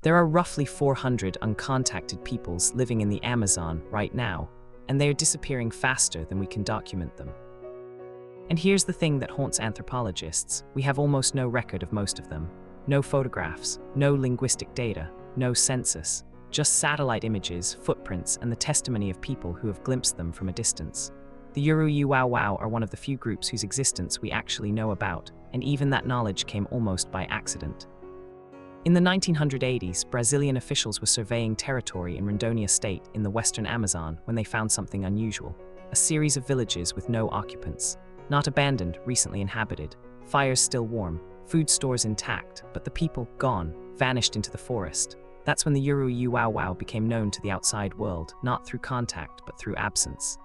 There are roughly 400 uncontacted peoples living in the Amazon right now, and they are disappearing faster than we can document them. And here's the thing that haunts anthropologists: we have almost no record of most of them. No photographs, no linguistic data, no census, just satellite images, footprints, and the testimony of people who have glimpsed them from a distance. The Uru-Eu-Wau-Wau are one of the few groups whose existence we actually know about, and even that knowledge came almost by accident. In the 1980s, Brazilian officials were surveying territory in Rondônia state in the western Amazon when they found something unusual: a series of villages with no occupants. Not abandoned, recently inhabited, fires still warm, food stores intact, but the people, gone, vanished into the forest. That's when the Uru-Eu-Wau-Wau became known to the outside world, not through contact, but through absence.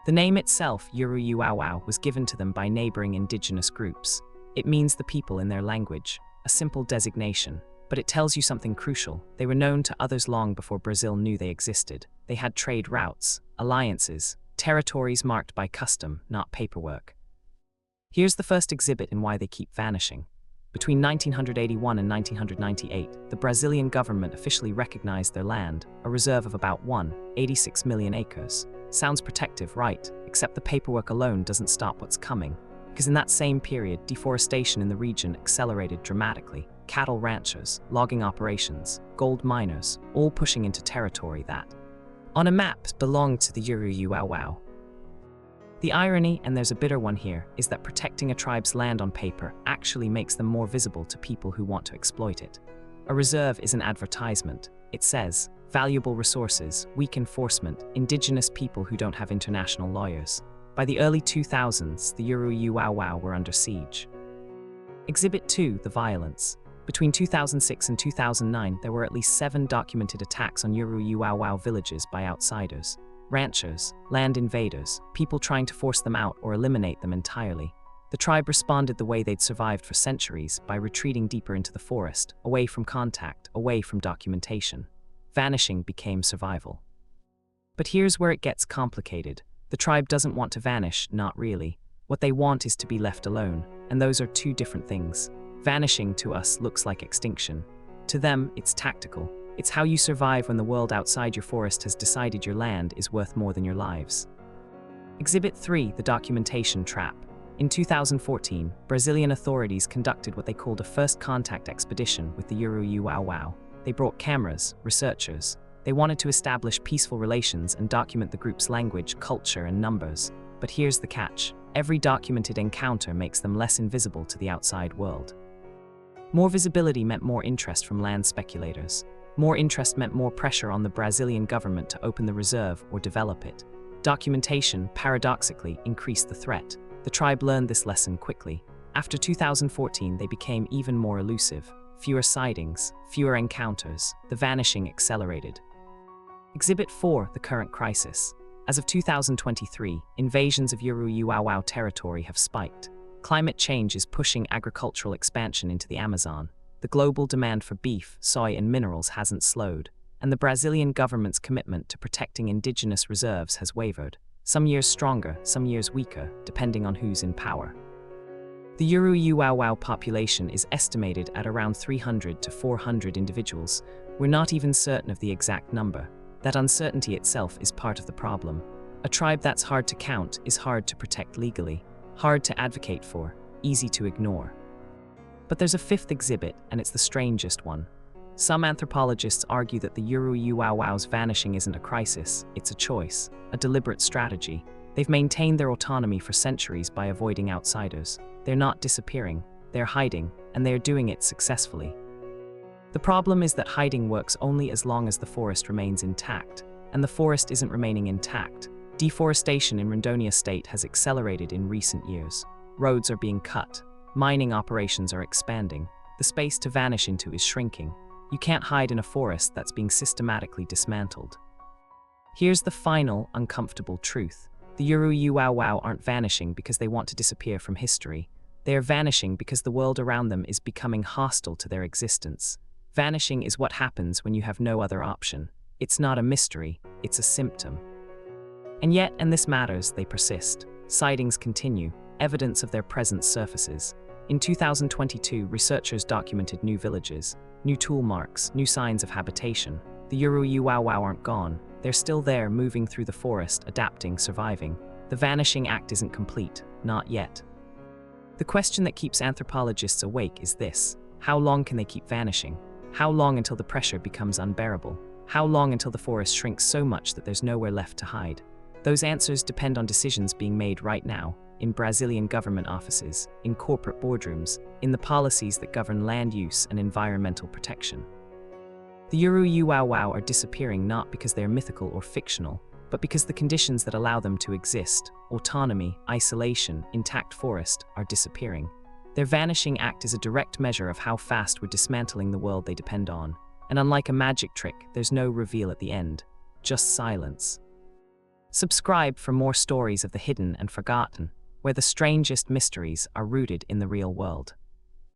The name itself, Uru-Eu-Wau-Wau, was given to them by neighboring indigenous groups. It means the people in their language, a simple designation, but it tells you something crucial. They were known to others long before Brazil knew they existed. They had trade routes, alliances, territories marked by custom, not paperwork. Here's the first exhibit in why they keep vanishing. Between 1981 and 1998, the Brazilian government officially recognized their land, a reserve of about 1.86 million acres. Sounds protective, right? Except the paperwork alone doesn't stop what's coming. Because in that same period, deforestation in the region accelerated dramatically. Cattle ranchers, logging operations, gold miners, all pushing into territory that, on a map, belonged to the Uru-Eu-Wau-Wau. The irony, and there's a bitter one here, is that protecting a tribe's land on paper actually makes them more visible to people who want to exploit it. A reserve is an advertisement. It says, valuable resources, weak enforcement, indigenous people who don't have international lawyers. By the early 2000s, the Uru-Eu-Wau-Wau were under siege. Exhibit 2, the violence. Between 2006 and 2009, there were at least 7 documented attacks on Uru-Eu-Wau-Wau villages by outsiders. Ranchers, land invaders, people trying to force them out or eliminate them entirely. The tribe responded the way they'd survived for centuries, by retreating deeper into the forest, away from contact, away from documentation. Vanishing became survival. But here's where it gets complicated. The tribe doesn't want to vanish, not really. What they want is to be left alone, and those are two different things. Vanishing to us looks like extinction. To them, it's tactical. It's how you survive when the world outside your forest has decided your land is worth more than your lives. Exhibit 3, the documentation trap. In 2014, Brazilian authorities conducted what they called a first contact expedition with the Uru-Eu-Wau-Wau. They brought cameras, researchers. They wanted to establish peaceful relations and document the group's language, culture, and numbers. But here's the catch. Every documented encounter makes them less invisible to the outside world. More visibility meant more interest from land speculators. More interest meant more pressure on the Brazilian government to open the reserve or develop it. Documentation, paradoxically, increased the threat. The tribe learned this lesson quickly. After 2014, they became even more elusive. Fewer sightings, fewer encounters. The vanishing accelerated. Exhibit 4, the current crisis. As of 2023, invasions of Uru-Eu-Wau-Wau territory have spiked. Climate change is pushing agricultural expansion into the Amazon. The global demand for beef, soy, and minerals hasn't slowed, and the Brazilian government's commitment to protecting indigenous reserves has wavered. Some years stronger, some years weaker, depending on who's in power. The Uru-Eu-Wau-Wau population is estimated at around 300 to 400 individuals. We're not even certain of the exact number. That uncertainty itself is part of the problem. A tribe that's hard to count is hard to protect legally, hard to advocate for, easy to ignore. But there's a fifth exhibit, and it's the strangest one. Some anthropologists argue that the Uru-Eu-Wau-Wau's vanishing isn't a crisis, it's a choice, a deliberate strategy. They've maintained their autonomy for centuries by avoiding outsiders. They're not disappearing, they're hiding, and they're doing it successfully. The problem is that hiding works only as long as the forest remains intact, and the forest isn't remaining intact. Deforestation in Rondônia state has accelerated in recent years. Roads are being cut. Mining operations are expanding. The space to vanish into is shrinking. You can't hide in a forest that's being systematically dismantled. Here's the final, uncomfortable truth. The Uru-Eu-Wau-Wau aren't vanishing because they want to disappear from history. They are vanishing because the world around them is becoming hostile to their existence. Vanishing is what happens when you have no other option. It's not a mystery, it's a symptom. And yet, and this matters, they persist. Sightings continue. Evidence of their presence surfaces. In 2022, researchers documented new villages, new tool marks, new signs of habitation. The Uru-Eu-Wau-Wau aren't gone. They're still there, moving through the forest, adapting, surviving. The vanishing act isn't complete, not yet. The question that keeps anthropologists awake is this: how long can they keep vanishing? How long until the pressure becomes unbearable? How long until the forest shrinks so much that there's nowhere left to hide? Those answers depend on decisions being made right now, in Brazilian government offices, in corporate boardrooms, in the policies that govern land use and environmental protection. The Uru-Eu-Wau-Wau are disappearing not because they're mythical or fictional, but because the conditions that allow them to exist, autonomy, isolation, intact forest, are disappearing. Their vanishing act is a direct measure of how fast we're dismantling the world they depend on. And unlike a magic trick, there's no reveal at the end, just silence. Subscribe for more stories of the hidden and forgotten, where the strangest mysteries are rooted in the real world.